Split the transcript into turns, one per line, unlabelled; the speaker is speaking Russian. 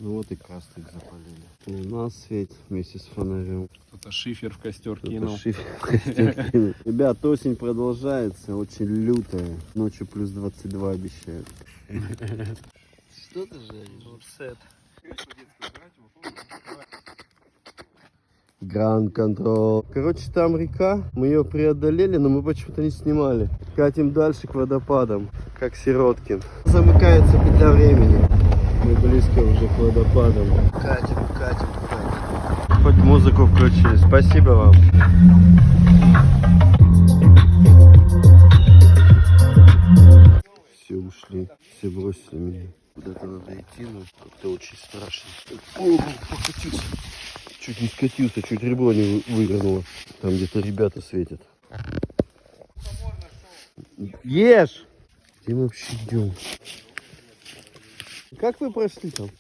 Ну вот и красных запалили. И у нас светит вместе с фонарем.
Кто-то шифер в костер
Кто-то
кинул.
шифер в костер кинул. Ребят, осень продолжается, очень лютая. Ночью плюс 22 обещают. Что ты жаришь? Гранд контрол. Короче, там река, мы ее преодолели, но мы почему-то не снимали. Катим дальше к водопадам, как Сироткин. Замыкается петля времени. Мы близко уже к водопадам. Катим. Хоть музыку включили. Спасибо вам. Все ушли, все бросили меня. Куда-то надо идти, но как-то очень страшно. О, покатился. Чуть не скатился, чуть ребро не вывернуло. Там где-то ребята светят. Ешь! Где мы вообще идем? Как вы прошли там?